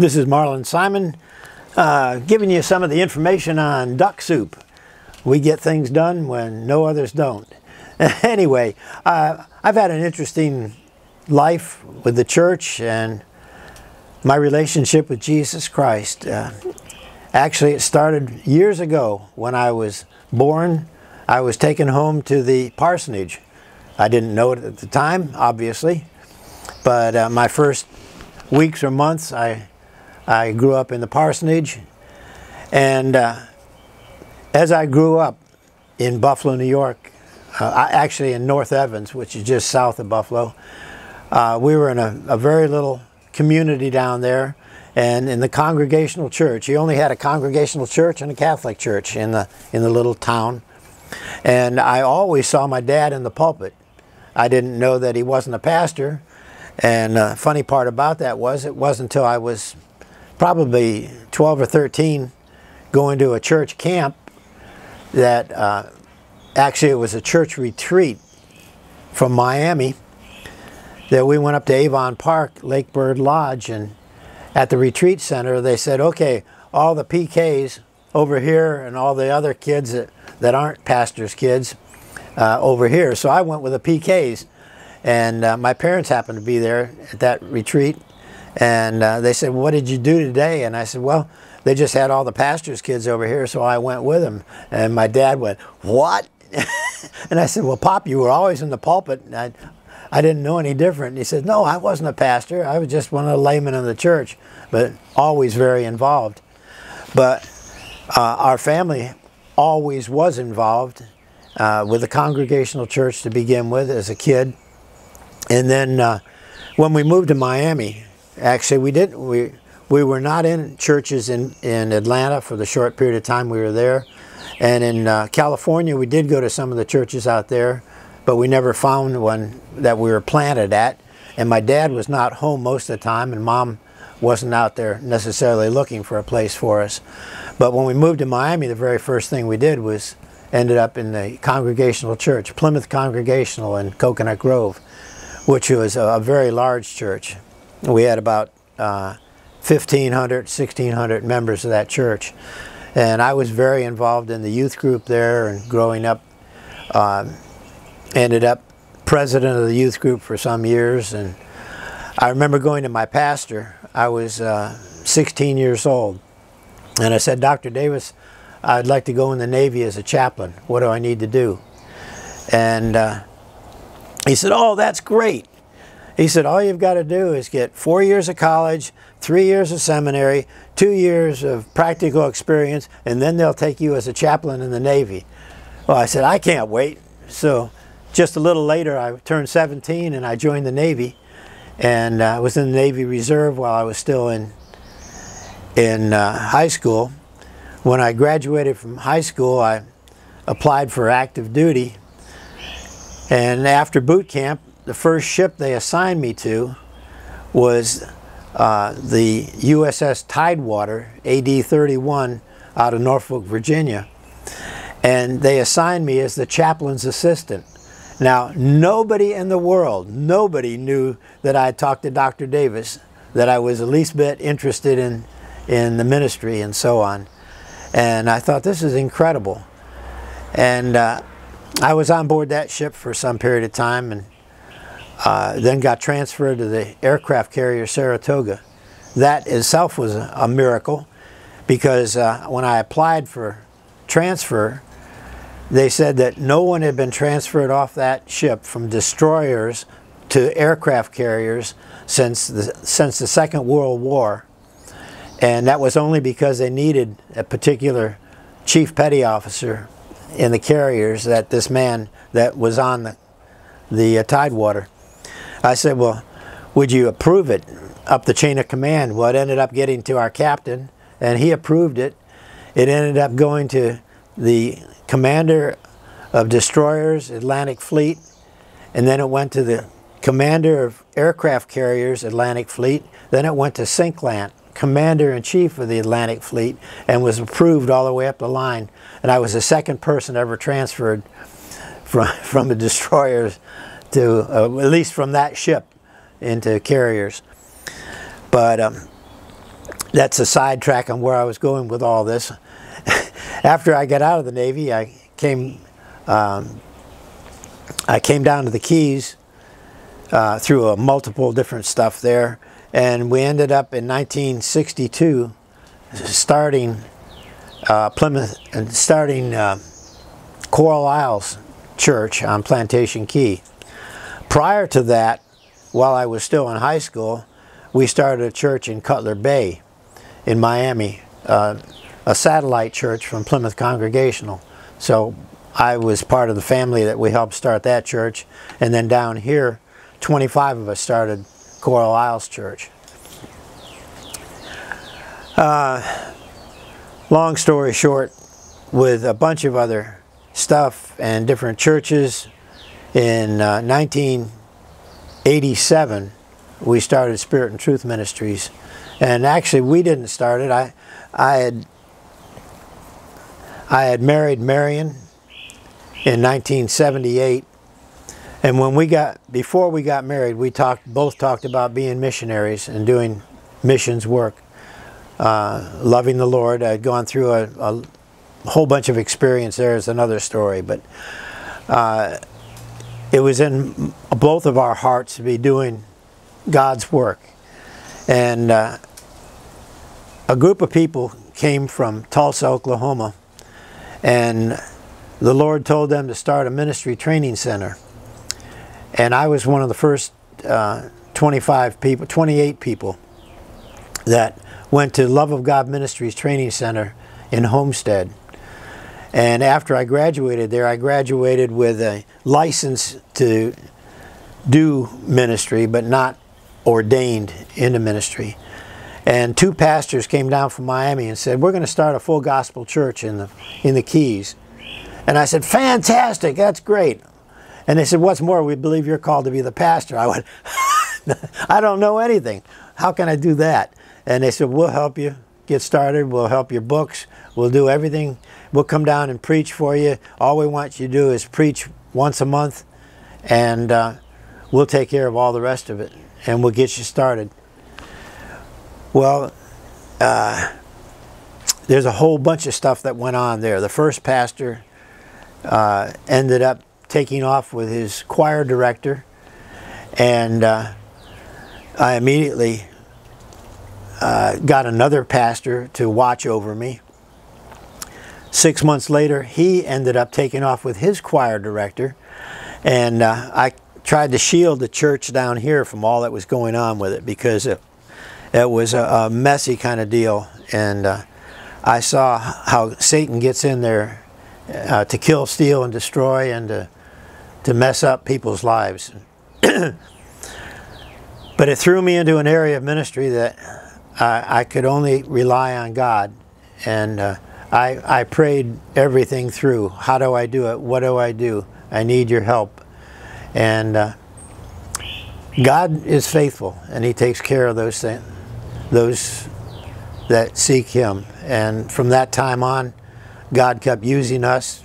This is Marlin Simon giving you some of the information on duck soup. We get things done when no others don't. Anyway, I've had an interesting life with the church and my relationship with Jesus Christ. Actually, it started years ago when I was born. I was taken home to the parsonage. I didn't know it at the time, obviously, but my first weeks or months, I grew up in the parsonage, and as I grew up in Buffalo, New York, actually in North Evans, which is just south of Buffalo, we were in a very little community down there, and in the Congregational church. You only had a Congregational church and a Catholic church in the little town, and I always saw my dad in the pulpit. I didn't know that he wasn't a pastor, and the funny part about that was it wasn't until I was probably 12 or 13 going to a church camp that actually it was a church retreat from Miami that we went up to Avon Park, Lake Bird Lodge, and at the retreat center they said, okay, all the PKs over here and all the other kids that aren't pastors' kids over here. So I went with the PKs, and my parents happened to be there at that retreat, and they said, well, what did you do today? And I said, well, they just had all the pastors' kids over here, so I went with them. And my dad went, what? And I said, well, Pop, you were always in the pulpit. And I didn't know any different. And he said, no, I wasn't a pastor. I was just one of the laymen in the church, but always very involved. But our family always was involved with the Congregational church to begin with as a kid. And then when we moved to Miami, actually we were not in churches in Atlanta for the short period of time we were there. And in California, we did go to some of the churches out there, but we never found one that we were planted at. And my dad was not home most of the time, and Mom wasn't out there necessarily looking for a place for us. But when we moved to Miami, the very first thing we did was ended up in the Congregational church, Plymouth Congregational in Coconut Grove, which was a very large church. We had about 1,500, 1,600 members of that church. And I was very involved in the youth group there, and growing up, ended up president of the youth group for some years. And I remember going to my pastor. I was 16 years old, and I said, Dr. Davis, I'd like to go in the Navy as a chaplain. What do I need to do? And he said, oh, that's great. He said, all you've got to do is get 4 years of college, 3 years of seminary, 2 years of practical experience, and then they'll take you as a chaplain in the Navy. Well, I said, I can't wait. So just a little later, I turned 17 and I joined the Navy, and I was in the Navy Reserve while I was still in high school. When I graduated from high school, I applied for active duty, and after boot camp, the first ship they assigned me to was the USS Tidewater, AD 31, out of Norfolk, Virginia. And they assigned me as the chaplain's assistant. Now, nobody in the world, nobody knew that I had talked to Dr. Davis, that I was the least bit interested in the ministry and so on. And I thought, this is incredible. And I was on board that ship for some period of time, and then got transferred to the aircraft carrier Saratoga. That itself was a miracle, because when I applied for transfer, they said that no one had been transferred off that ship from destroyers to aircraft carriers since the Second World War. And that was only because they needed a particular chief petty officer in the carriers, that this man that was on the Tidewater. I said, well, would you approve it up the chain of command? Well, it ended up getting to our captain, and he approved it. It ended up going to the commander of destroyers, Atlantic Fleet, and then it went to the commander of aircraft carriers, Atlantic Fleet. Then it went to Sinklant, commander-in-chief of the Atlantic Fleet, and was approved all the way up the line. And I was the second person ever transferred from the destroyers to, at least from that ship, into carriers. But that's a sidetrack on where I was going with all this. After I got out of the Navy, I came down to the Keys through a multiple different stuff there, and we ended up in 1962 starting Plymouth and starting Coral Isles Church on Plantation Key. Prior to that, while I was still in high school, we started a church in Cutler Bay in Miami, a satellite church from Plymouth Congregational. So I was part of the family that we helped start that church, and then down here 25 of us started Coral Isles Church. Long story short, with a bunch of other stuff and different churches, in 1987 we started Spirit and Truth Ministries. And actually we didn't start it. I had married Marion in 1978, and before we got married, we both talked about being missionaries and doing missions work, loving the Lord. I'd gone through a whole bunch of experience there. Is another story, but it was in both of our hearts to be doing God's work. And a group of people came from Tulsa, Oklahoma, and the Lord told them to start a ministry training center. And I was one of the first 28 people that went to Love of God Ministries Training Center in Homestead. And after I graduated there, I graduated with a license to do ministry, but not ordained into ministry. And two pastors came down from Miami and said, we're going to start a full gospel church in the Keys. And I said, fantastic, that's great. And they said, what's more, we believe you're called to be the pastor. I went, I don't know anything. How can I do that? And they said, we'll help you get started. We'll help your books. We'll do everything. We'll come down and preach for you. All we want you to do is preach once a month, and we'll take care of all the rest of it, and we'll get you started. Well, there's a whole bunch of stuff that went on there. The first pastor ended up taking off with his choir director, and I immediately got another pastor to watch over me. 6 months later, he ended up taking off with his choir director, and I tried to shield the church down here from all that was going on with it, because it was a messy kind of deal. And I saw how Satan gets in there to kill, steal, and destroy, and to mess up people's lives. But it threw me into an area of ministry that I could only rely on God. And I prayed everything through. How do I do it? What do I do? I need your help. And God is faithful, and He takes care of those things, those that seek Him. And from that time on, God kept using us,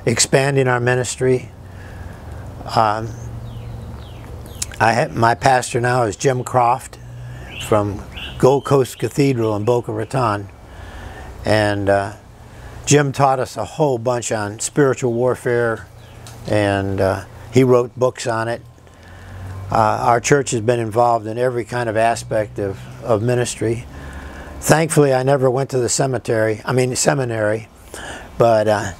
expanding our ministry. My pastor now is Jim Croft from Gold Coast Cathedral in Boca Raton. And Jim taught us a whole bunch on spiritual warfare, and he wrote books on it. Our church has been involved in every kind of aspect of ministry. Thankfully, I never went to the seminary, but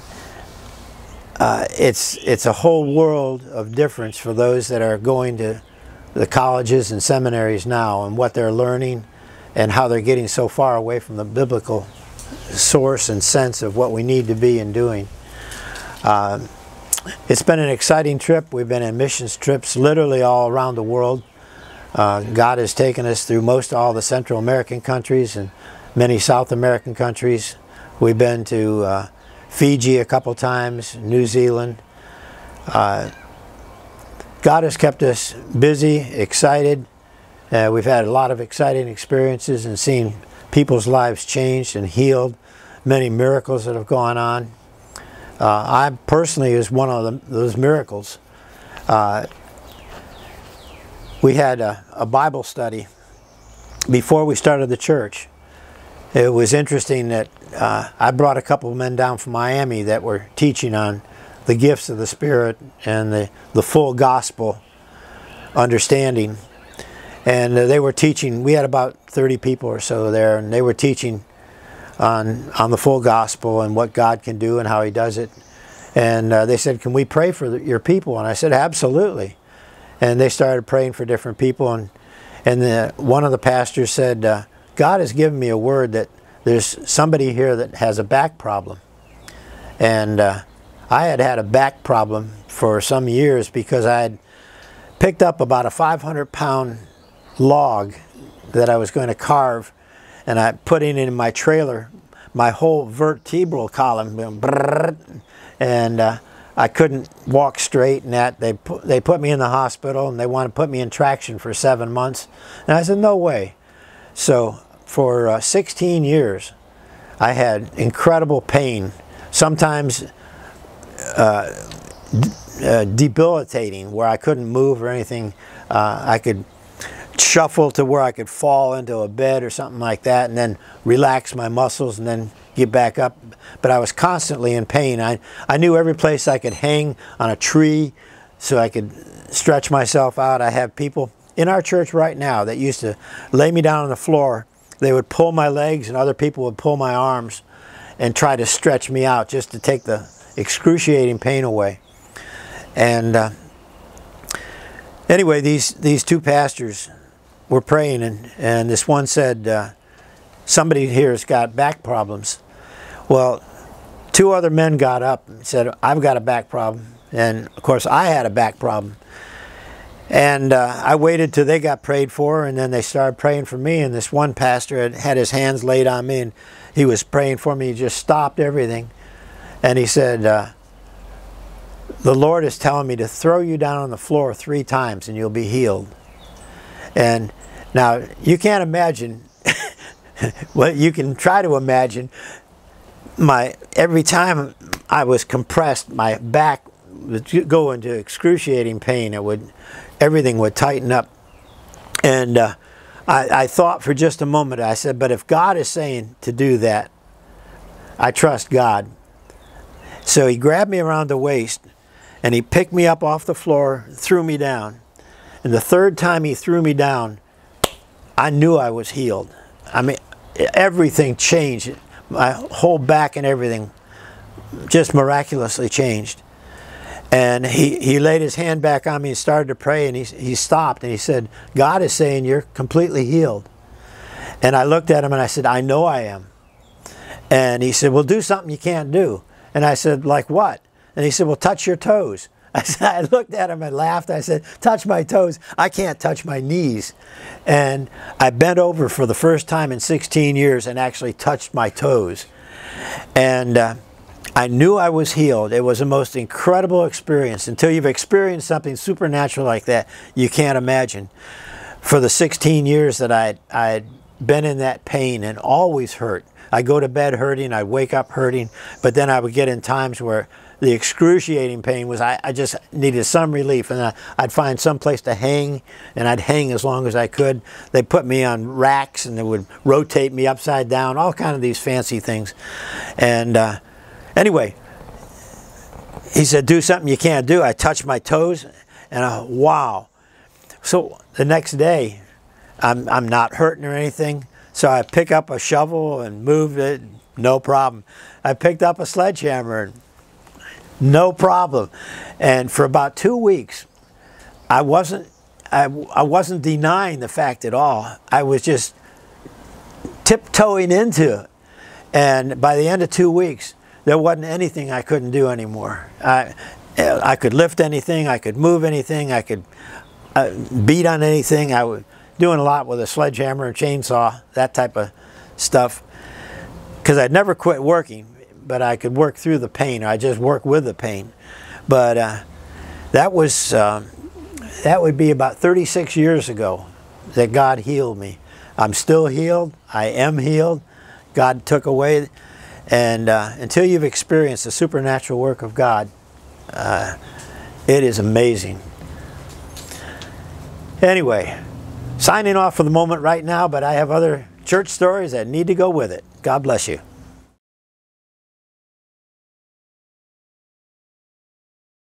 it's a whole world of difference for those that are going to the colleges and seminaries now, and what they're learning and how they're getting so far away from the biblical source and sense of what we need to be and doing. It's been an exciting trip. We've been in missions trips literally all around the world. God has taken us through most all the Central American countries and many South American countries. We've been to Fiji a couple times, New Zealand. God has kept us busy, excited. We've had a lot of exciting experiences and seen people's lives changed and healed, many miracles that have gone on. I personally is one of those miracles. We had a Bible study before we started the church, it was interesting that I brought a couple of men down from Miami that were teaching on the gifts of the Spirit and the full gospel understanding. And they were teaching, we had about 30 people or so there, and they were teaching on the full gospel and what God can do and how He does it. And they said, can we pray for your people? And I said, absolutely. And they started praying for different people. And one of the pastors said, God has given me a word that there's somebody here that has a back problem. And I had a back problem for some years because I had picked up about a 500-pound log that I was going to carve, and I put it in my trailer, my whole vertebral column, and I couldn't walk straight, and that they put me in the hospital, and they wanted to put me in traction for 7 months. And I said, no way. So for 16 years, I had incredible pain, sometimes debilitating, where I couldn't move or anything. I could shuffle to where I could fall into a bed or something like that, and then relax my muscles and then get back up. But I was constantly in pain. I knew every place I could hang on a tree so I could stretch myself out. I have people in our church right now that used to lay me down on the floor. They would pull my legs, and other people would pull my arms and try to stretch me out just to take the excruciating pain away. And anyway, these two pastors were praying, and this one said, somebody here has got back problems. Well, two other men got up and said, I've got a back problem. And of course I had a back problem. And I waited till they got prayed for, and then they started praying for me. And this one pastor had his hands laid on me, and he was praying for me. He just stopped everything. And he said, the Lord is telling me to throw you down on the floor 3 times and you'll be healed. And now you can't imagine, well, you can try to imagine, every time I was compressed, my back would go into excruciating pain. Everything would tighten up. And I thought for just a moment, I said, but if God is saying to do that, I trust God. So he grabbed me around the waist, and he picked me up off the floor, threw me down. And the 3rd time he threw me down, I knew I was healed. I mean, everything changed. My whole back and everything just miraculously changed. And he laid his hand back on me and started to pray, and he stopped, and he said, God is saying you're completely healed. And I looked at him and I said, I know I am. And he said, well, do something you can't do. And I said, like what? And he said, well, touch your toes. I looked at him and laughed. I said, touch my toes. I can't touch my knees. And I bent over for the first time in 16 years and actually touched my toes. And I knew I was healed. It was the most incredible experience. Until you've experienced something supernatural like that, you can't imagine. For the 16 years that I'd been in that pain and always hurt. I go to bed hurting, I wake up hurting, but then I would get in times where the excruciating pain was I just needed some relief, and I'd find some place to hang, and I'd hang as long as I could. They put me on racks, and they would rotate me upside down, all kind of these fancy things. And anyway, he said, do something you can't do. I touched my toes, and wow. So the next day, I'm not hurting or anything. So I pick up a shovel and move it, no problem. I picked up a sledgehammer, and no problem. And for about 2 weeks, I wasn't denying the fact at all. I was just tiptoeing into it. And by the end of 2 weeks, there wasn't anything I couldn't do anymore. I could lift anything, I could move anything, I could beat on anything. I was doing a lot with a sledgehammer and chainsaw, that type of stuff. Because I'd never quit working, but I could work through the pain. I just work with the pain. But that would be about 36 years ago that God healed me. I'm still healed. I am healed. God took away. And until you've experienced the supernatural work of God, it is amazing. Anyway, signing off for the moment right now, but I have other church stories that need to go with it. God bless you.